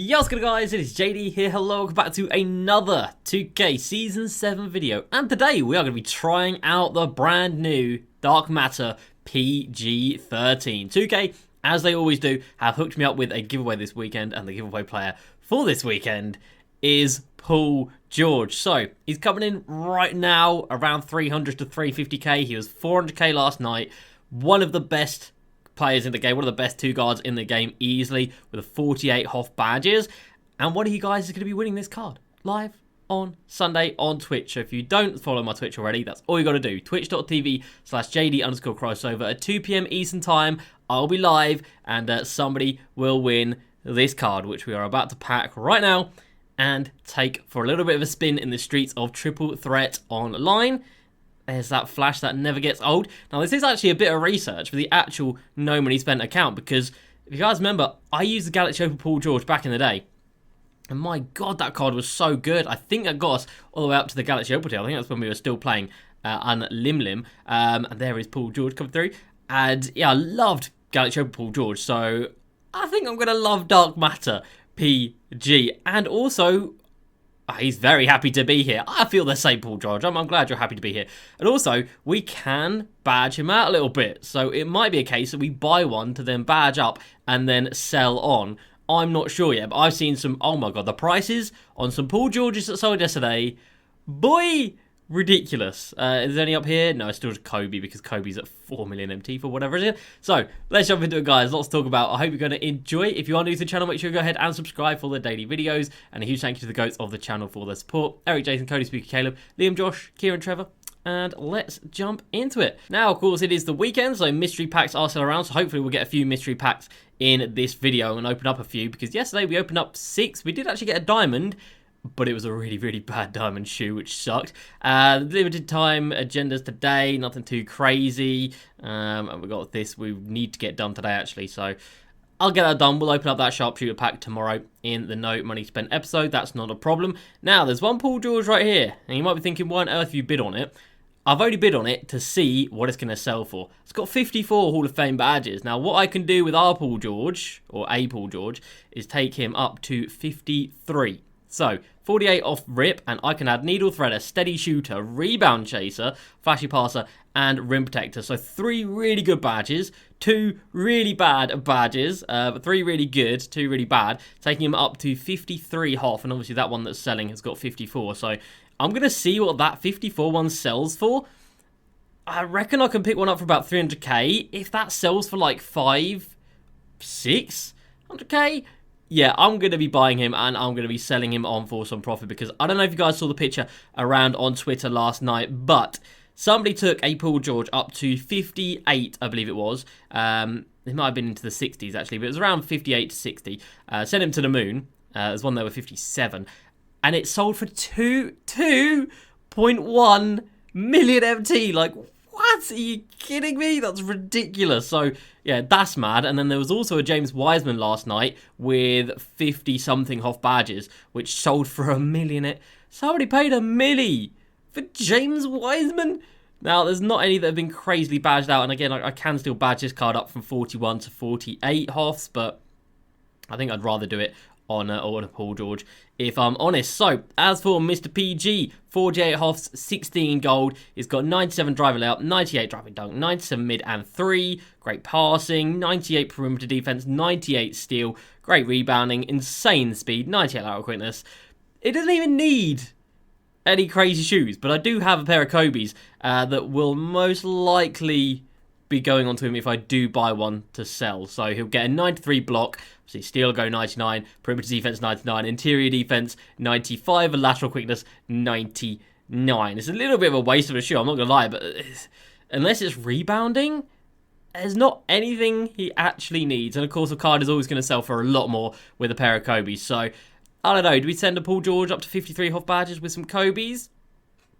Yo, what's good guys, it is JD here, hello, welcome back to another 2K Season 7 video. And today we are going to be trying out the brand new Dark Matter PG-13. 2K, as they always do, have hooked me up with a giveaway this weekend, and the giveaway player for this weekend is Paul George. So, he's coming in right now around 300 to 350k, he was 400k last night, one of the best players in the game, one of the best two guards in the game easily, with a 48 Hoff badges. And one of you guys is going to be winning this card live on Sunday on Twitch. So if you don't follow my Twitch already, that's all you got to do. Twitch.tv/JD_crossover at 2 PM Eastern time. I'll be live and somebody will win this card, which we are about to pack right now and take for a little bit of a spin in the streets of Triple Threat Online. There's that flash that never gets old. Now, this is actually a bit of research for the actual No Money Spent account, because if you guys remember, I used the Galaxy Open Paul George back in the day. And my God, that card was so good. I think that got us all the way up to the Galaxy Open tier. I think that's when we were still playing on Lim Lim. And there is Paul George coming through. And yeah, I loved Galaxy Open Paul George. So I think I'm going to love Dark Matter PG. And also, he's very happy to be here. I feel the same, Paul George. I'm glad you're happy to be here. And also, we can badge him out a little bit. So it might be a case that we buy one to then badge up and then sell on. I'm not sure yet, but I've seen some, oh my God, the prices on some Paul Georges that sold yesterday. Boy, ridiculous. Is there any up here? No, it's still just Kobe, because Kobe's at 4 million MT for whatever it is. So, let's jump into it, guys. Lots to talk about. I hope you're going to enjoy it. If you are new to the channel, make sure you go ahead and subscribe for the daily videos. And a huge thank you to the goats of the channel for their support. Eric, Jason, Cody, Speaker, Caleb, Liam, Josh, Kieran, Trevor. And let's jump into it. Now, of course, it is the weekend, so mystery packs are still around. So hopefully we'll get a few mystery packs in this video and open up a few. Because yesterday we opened up 6. We did actually get a diamond, but it was a really, really bad diamond shoe, which sucked. Limited time agendas today, nothing too crazy. And we got this we need to get done today, actually. So I'll get that done. We'll open up that sharpshooter pack tomorrow in the No Money Spent episode. That's not a problem. Now, there's one Paul George right here. And you might be thinking, why on earth have you bid on it? I've only bid on it to see what it's going to sell for. It's got 54 Hall of Fame badges. Now, what I can do with our Paul George, or a Paul George, is take him up to 53. So, 48 off rip, and I can add Needle Threader, Steady Shooter, Rebound Chaser, Flashy Passer, and Rim Protector. So 3 really good badges, 2 really bad badges, but 3 really good, 2 really bad, taking him up to 53 Hoff, and obviously that one that's selling has got 54. So I'm going to see what that 54 one sells for. I reckon I can pick one up for about 300k. If that sells for like 600k, yeah, I'm going to be buying him and I'm going to be selling him on for some profit, because I don't know if you guys saw the picture around on Twitter last night, but somebody took a Paul George up to 58, I believe it was. It might have been into the 60s, actually, but it was around 58 to 60. Sent him to the moon. There's one there with 57. And it sold for 2.1 million MT. Like, what? Are you kidding me? That's ridiculous. So, yeah, that's mad. And then there was also a James Wiseman last night with 50-something Hoff badges, which sold for $1 million. Somebody paid $1 million for James Wiseman? Now, there's not any that have been crazily badged out. And again, I can still badge this card up from 41 to 48 Hoffs, but I think I'd rather do it on a Paul George, if I'm honest. So, as for Mr. PG, 48 Hoffs, 16 gold. He's got 97 driving layup, 98 driving dunk, 97 mid and 3. Great passing, 98 perimeter defense, 98 steal. Great rebounding, insane speed, 98 lateral quickness. It doesn't even need any crazy shoes, but I do have a pair of Kobe's that will most likely be going on to him if I do buy one to sell. So he'll get a 93 block, obviously steal go 99, perimeter defense 99, interior defense 95, and lateral quickness 99. It's a little bit of a waste of a shoe, I'm not going to lie, but unless it's rebounding, there's not anything he actually needs. And of course, the card is always going to sell for a lot more with a pair of Kobe's. So, I don't know, do we send a Paul George up to 53 Hoff badges with some Kobe's?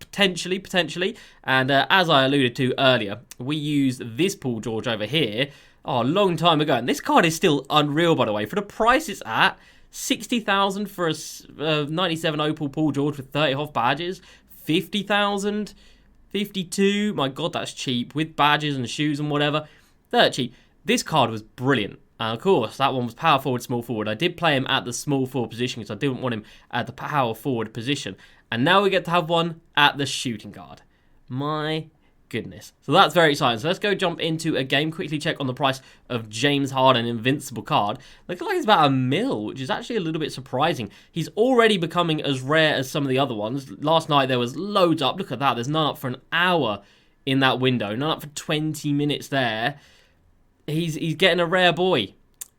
Potentially. And as I alluded to earlier, we used this Paul George over here a long time ago. And this card is still unreal, by the way. For the price it's at, 60,000 for a 97 Opal Paul George with 30 Hoff badges. 50,000, 52. My God, that's cheap. With badges and shoes and whatever. That's cheap. This card was brilliant. Of course, that one was power forward, small forward. I did play him at the small forward position because I didn't want him at the power forward position. And now we get to have one at the shooting guard. My goodness. So that's very exciting. So let's go jump into a game. Quickly check on the price of James Harden Invincible card. Looks like it's about $1 million, which is actually a little bit surprising. He's already becoming as rare as some of the other ones. Last night there was loads up. Look at that. There's none up for an hour in that window. None up for 20 minutes there. He's getting a rare boy.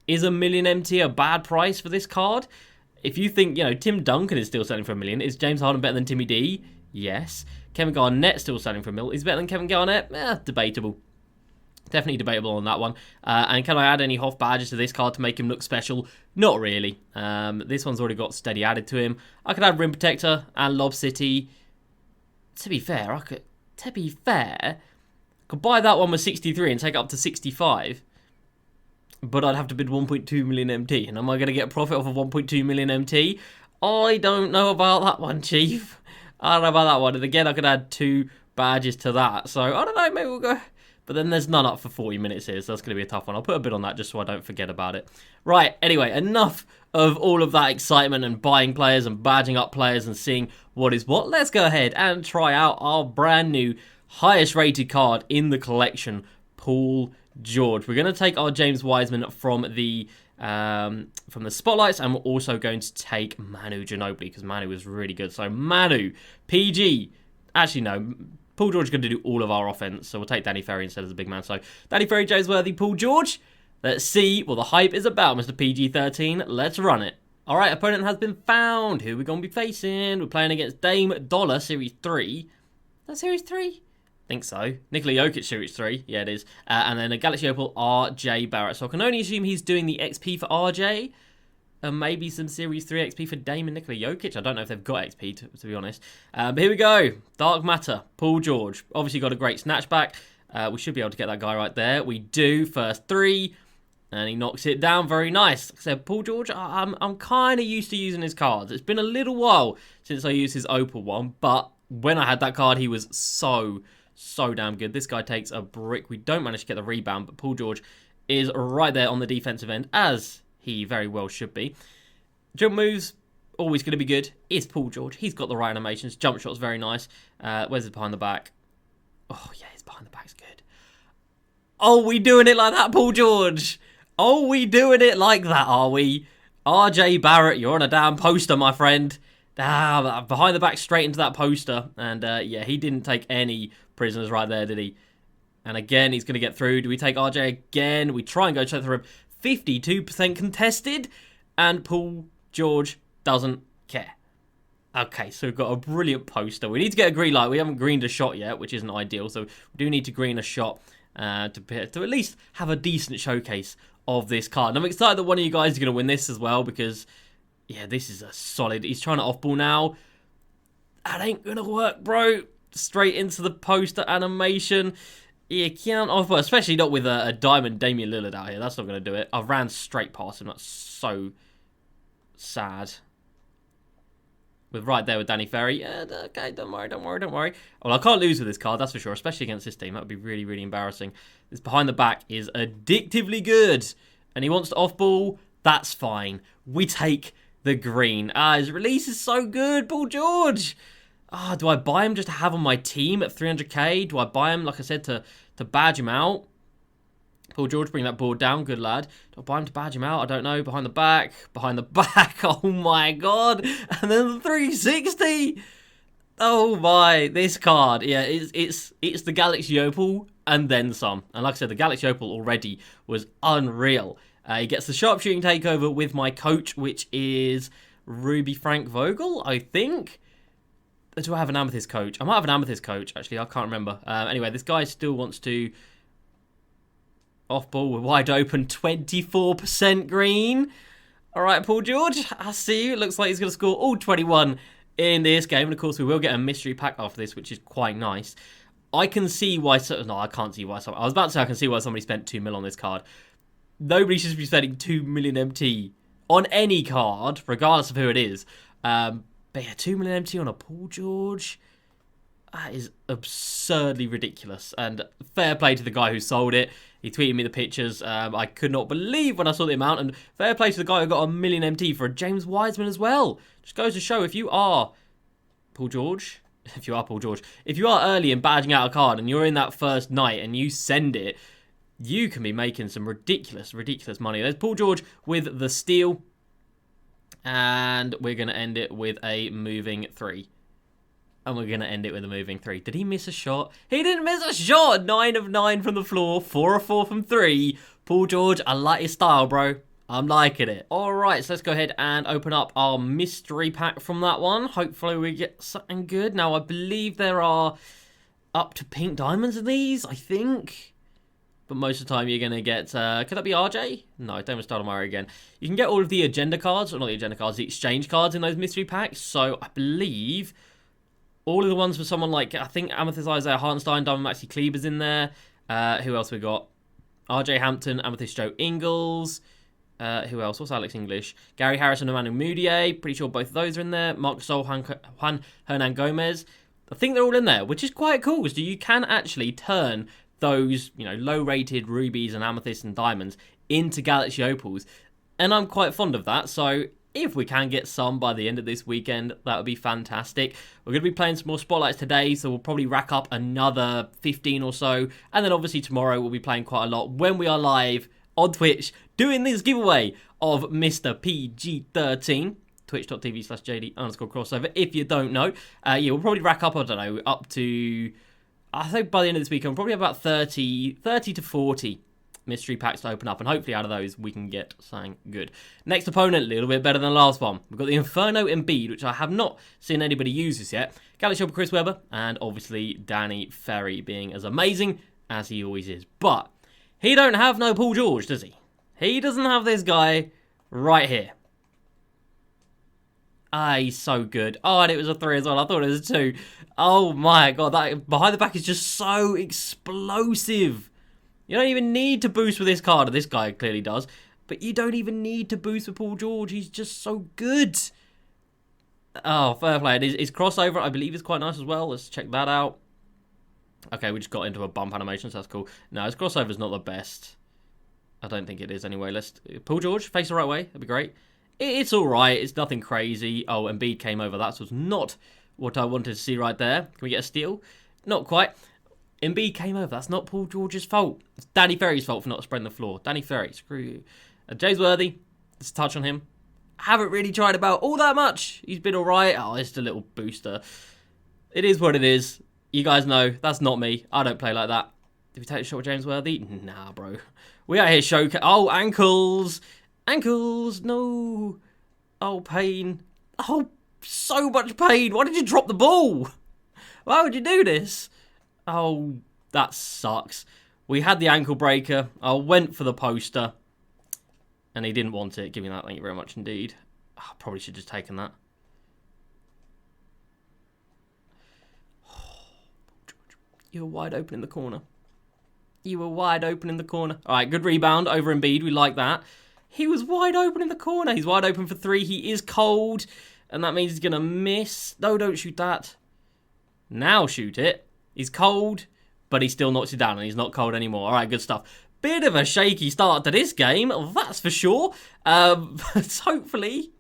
Is $1 million MT a bad price for this card? If you think, Tim Duncan is still selling for $1 million, is James Harden better than Timmy D? Yes. Kevin Garnett still selling for $1 million. Is better than Kevin Garnett? Debatable. Definitely debatable on that one. And can I add any Hoff badges to this card to make him look special? Not really. This one's already got steady added to him. I could add Rim Protector and Lob City. To be fair, I could buy that one with 63 and take it up to 65. But I'd have to bid 1.2 million MT. And am I going to get a profit off of 1.2 million MT? I don't know about that one, Chief. I don't know about that one. And again, I could add 2 badges to that. So, I don't know. Maybe we'll go. But then there's none up for 40 minutes here. So, that's going to be a tough one. I'll put a bid on that just so I don't forget about it. Right. Anyway, enough of all of that excitement and buying players and badging up players and seeing what is what. Let's go ahead and try out our brand new highest rated card in the collection, Paul George. We're going to take our James Wiseman from the spotlights, and we're also going to take Manu Ginobili because Manu was really good. So Manu, PG, actually no, Paul George is going to do all of our offense, so we'll take Danny Ferry instead of the big man. So Danny Ferry, James Worthy, Paul George. Let's see what the hype is about, Mr. PG-13. Let's run it. All right, opponent has been found. Who are we going to be facing? We're playing against Dame Dollar, Series 3. Is that Series 3? Think so. Nikola Jokic Series 3. Yeah, it is. And then a Galaxy Opal RJ Barrett. So I can only assume he's doing the XP for RJ. And maybe some Series 3 XP for Dame and Nikola Jokic. I don't know if they've got XP, to be honest. But here we go. Dark Matter. Paul George. Obviously got a great snatchback. We should be able to get that guy right there. We do. First 3. And he knocks it down. Very nice. Like I said, Paul George, I'm kind of used to using his cards. It's been a little while since I used his Opal one. But when I had that card, he was so damn good. This guy takes a brick. We don't manage to get the rebound, but Paul George is right there on the defensive end, as he very well should be. Jump moves, always going to be good. Is Paul George. He's got the right animations. Jump shot's very nice. Where's his behind the back? Oh, yeah, his behind the back's good. Oh, we doing it like that, Paul George? Oh, we doing it like that, are we? RJ Barrett, you're on a damn poster, my friend. Behind the back, straight into that poster. And, yeah, he didn't take any prisoners right there, did he? And again, he's going to get through. Do we take RJ again? We try and go straight through him. 52% contested. And Paul George doesn't care. Okay, so we've got a brilliant poster. We need to get a green light. We haven't greened a shot yet, which isn't ideal. So we do need to green a shot to at least have a decent showcase of this card. And I'm excited that one of you guys is going to win this as well because, yeah, this is a solid. He's trying to off-ball now. That ain't going to work, bro. Straight into the poster animation. You can't off-ball, especially not with a diamond Damian Lillard out here. That's not going to do it. I ran straight past him. That's so sad. With right there with Danny Ferry. Yeah, okay, don't worry. Well, I can't lose with this card, that's for sure, especially against this team. That would be really, really embarrassing. This behind the back is addictively good. And he wants to off-ball. That's fine. We take the green. His release is so good, Paul George. Do I buy him just to have on my team at 300k? Do I buy him, like I said, to badge him out? Paul George, bring that board down. Good lad. Do I buy him to badge him out? I don't know. Behind the back. Oh, my God. And then the 360. Oh, my. This card. Yeah, it's the Galaxy Opal and then some. And like I said, the Galaxy Opal already was unreal. He gets the sharpshooting takeover with my coach, which is Ruby Frank Vogel, I think. Do I have an Amethyst coach? I might have an Amethyst coach, actually. I can't remember. Anyway, this guy still wants to off ball. We're wide open. 24% green. All right, Paul George. I see you. It looks like he's going to score all 21 in this game. And, of course, we will get a mystery pack after this, which is quite nice. I can see why... No, I can't see why... I was about to say I can see why somebody spent 2 mil on this card. Nobody should be spending 2 million MT on any card, regardless of who it is. But yeah, 2 million MT on a Paul George. That is absurdly ridiculous. And fair play to the guy who sold it. He tweeted me the pictures. I could not believe when I saw the amount. And fair play to the guy who got a million MT for a James Wiseman as well. Just goes to show if you are Paul George, if you are early and badging out a card and you're in that first night and you send it, you can be making some ridiculous, ridiculous money. There's Paul George with the steal. And we're going to end it with a moving 3. And we're going to end it with a moving 3. Did he miss a shot? He didn't miss a shot! 9 of 9 from the floor. 4 of 4 from 3. Paul George, I like his style, bro. I'm liking it. Alright, so let's go ahead and open up our mystery pack from that one. Hopefully we get something good. Now, I believe there are up to pink diamonds in these, I think. But most of the time you're going to get... could that be RJ? No, don't start on Mario again. You can get all of the agenda cards. Or not the agenda cards, the exchange cards in those mystery packs. So I believe all of the ones for someone like... I think Amethyst Isaiah Hartenstein, Diamond Maxi Kleber's in there. Who else we got? RJ Hampton, Amethyst Joe Ingles. Who else? What's Alex English? Gary Harrison and Manu Mudiay. Pretty sure both of those are in there. Marc Gasol, Juan Hernan Gomez. I think they're all in there, which is quite cool. So you can actually turn those, you know, low-rated rubies and amethysts and diamonds into Galaxy Opals. And I'm quite fond of that. So if we can get some by the end of this weekend, that would be fantastic. We're going to be playing some more Spotlights today, so we'll probably rack up another 15 or so. And then obviously tomorrow we'll be playing quite a lot when we are live on Twitch doing this giveaway of Mr. PG13. Twitch.tv/JD_crossover if you don't know. Yeah, we'll probably rack up, I don't know, up to... I think by the end of this week, I'm probably about 30 to 40 mystery packs to open up. And hopefully out of those, we can get something good. Next opponent, a little bit better than the last one. We've got the Inferno Embiid, which I have not seen anybody use this yet. Galaxy Opal Chris Webber, and obviously Danny Ferry being as amazing as he always is. But he don't have no Paul George, does he? He doesn't have this guy right here. Ah, he's so good. Oh, and it was a 3 as well. I thought it was a 2. Oh my god, that behind the back is just so explosive. You don't even need to boost with this card. This guy clearly does. But you don't even need to boost with Paul George. He's just so good. Oh, fair play. His crossover, I believe, is quite nice as well. Let's check that out. Okay, we just got into a bump animation, so that's cool. No, his crossover's not the best. I don't think it is anyway. Let's Paul George, face the right way. That'd be great. It's alright. It's nothing crazy. Oh, Embiid came over. That was not what I wanted to see right there. Can we get a steal? Not quite. Embiid came over. That's not Paul George's fault. It's Danny Ferry's fault for not spreading the floor. Danny Ferry, screw you. James Worthy, let's touch on him. I haven't really tried about all that much. He's been alright. Oh, it's just a little booster. It is what it is. You guys know, that's not me. I don't play like that. Did we take a shot with James Worthy? Nah, bro. We out here showcase. Oh, ankles. Ankles, no. Oh, pain. Oh, so much pain. Why did you drop the ball? Why would you do this? Oh, that sucks. We had the ankle breaker. I went for the poster. And he didn't want it. Give me that. Thank you very much indeed. I probably should have just taken that. You were wide open in the corner. You were wide open in the corner. All right, good rebound over Embiid. We like that. He was wide open in the corner. He's wide open for 3. He is cold. And that means he's going to miss. No, don't shoot that. Now shoot it. He's cold, but he still knocks it down. And he's not cold anymore. All right, good stuff. Bit of a shaky start to this game. That's for sure. But hopefully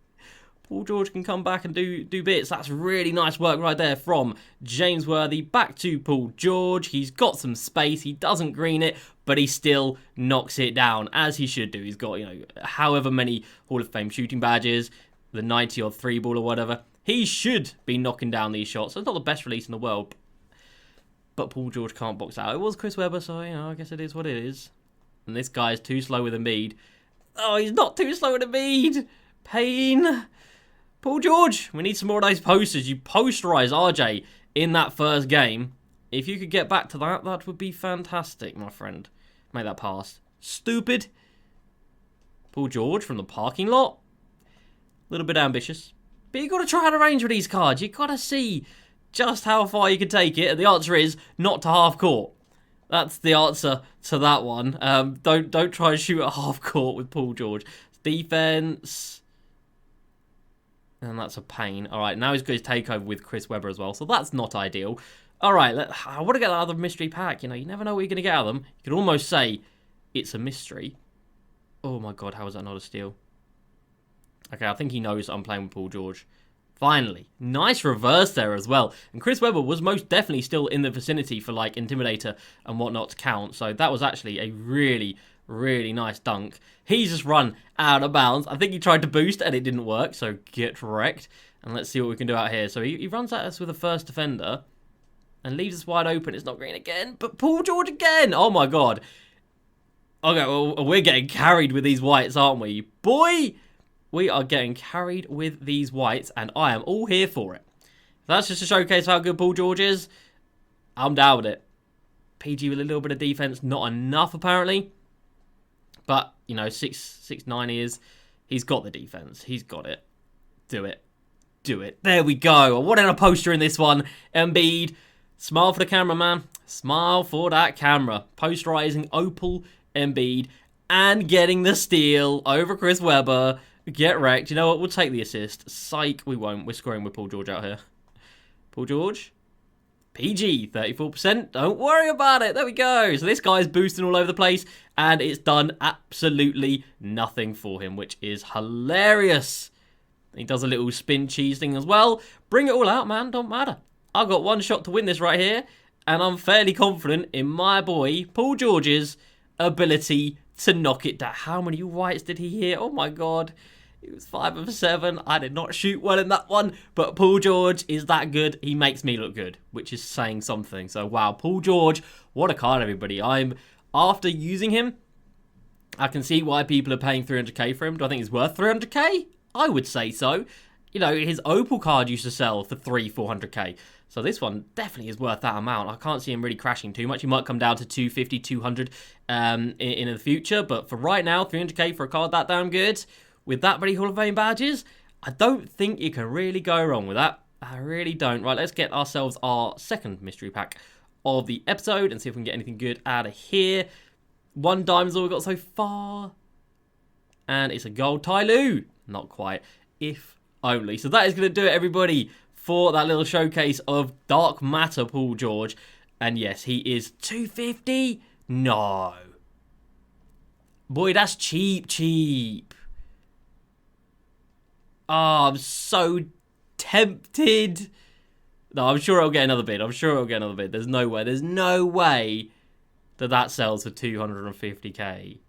Paul George can come back and do bits. That's really nice work right there from James Worthy. Back to Paul George. He's got some space. He doesn't green it, but he still knocks it down, as he should do. He's got, you know, however many Hall of Fame shooting badges, the 90-odd 3-ball or whatever. He should be knocking down these shots. So it's not the best release in the world, but Paul George can't box out. It was Chris Webber, so, you know, I guess it is what it is. And this guy is too slow with Embiid. Oh, he's not too slow with Embiid. Pain. Paul George, we need some more of those posters. You posterize RJ in that first game. If you could get back to that, that would be fantastic, my friend. Make that pass. Stupid. Paul George from the parking lot. A little bit ambitious. But you got to try and arrange with these cards. You got to see just how far you can take it. And the answer is not to half court. That's the answer to that one. Don't try and shoot at half court with Paul George. Defense. And that's a pain. All right, now he's got his takeover with Chris Webber as well. So that's not ideal. All right, I want to get that other mystery pack. You know, you never know what you're going to get out of them. You can almost say it's a mystery. Oh my god, how is that not a steal? Okay, I think he knows I'm playing with Paul George. Finally. Nice reverse there as well. And Chris Webber was most definitely still in the vicinity for, like, Intimidator and whatnot to count. So that was actually a really, really nice dunk. He's just run out of bounds. I think he tried to boost and it didn't work. So get wrecked. And let's see what we can do out here. So he runs at us with a first defender. And leaves us wide open. It's not green again. But Paul George again. Oh, my God. Okay, well, we're getting carried with these whites, aren't we? Boy, we are getting carried with these whites. And I am all here for it. If that's just to showcase how good Paul George is, I'm down with it. PG with a little bit of defense. Not enough, apparently. But, you know, 6'9" he is. He's got the defense. He's got it. Do it. Do it. There we go. I wanted a poster in this one. Embiid. Smile for the camera, man. Smile for that camera. Posterizing Opal Embiid and getting the steal over Chris Webber. Get wrecked. You know what? We'll take the assist. Psych, we won't. We're scoring with Paul George out here. Paul George. PG, 34%. Don't worry about it. There we go. So this guy's boosting all over the place and it's done absolutely nothing for him, which is hilarious. He does a little spin cheese thing as well. Bring it all out, man. Don't matter. I've got one shot to win this right here, and I'm fairly confident in my boy, Paul George's ability to knock it down. How many whites did he hit? Oh my god. It was 5 of 7. I did not shoot well in that one, but Paul George is that good. He makes me look good, which is saying something. So, wow, Paul George, what a card, everybody. After using him, I can see why people are paying 300k for him. Do I think he's worth 300k? I would say so. You know, his Opal card used to sell for 400k. So this one definitely is worth that amount. I can't see him really crashing too much. He might come down to 250, 200 in the future. But for right now, 300k for a card that damn good, with that many Hall of Fame badges, I don't think you can really go wrong with that. I really don't. Right, let's get ourselves our second mystery pack of the episode and see if we can get anything good out of here. 1 diamond is all we've got so far. And it's a gold Ty Lue. Not quite. If only. So that is going to do it, everybody, for that little showcase of Dark Matter Paul George. And yes, he is 250. No. Boy, that's cheap. Oh, I'm so tempted. No, I'm sure I'll get another bid. There's no way that sells for 250k.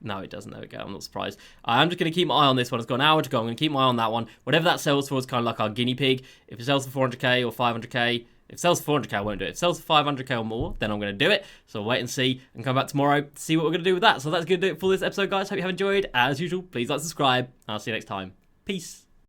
No, it doesn't. There we go. I'm not surprised. I'm just going to keep my eye on this one. It's got an hour to go. I'm going to keep my eye on that one. Whatever that sells for is kind of like our guinea pig. If it sells for 400k or 500k, if it sells for 400k, I won't do it. If it sells for 500k or more, then I'm going to do it. So wait and see and come back tomorrow to see what we're going to do with that. So that's going to do it for this episode, guys. Hope you have enjoyed. As usual, please like, subscribe. I'll see you next time. Peace.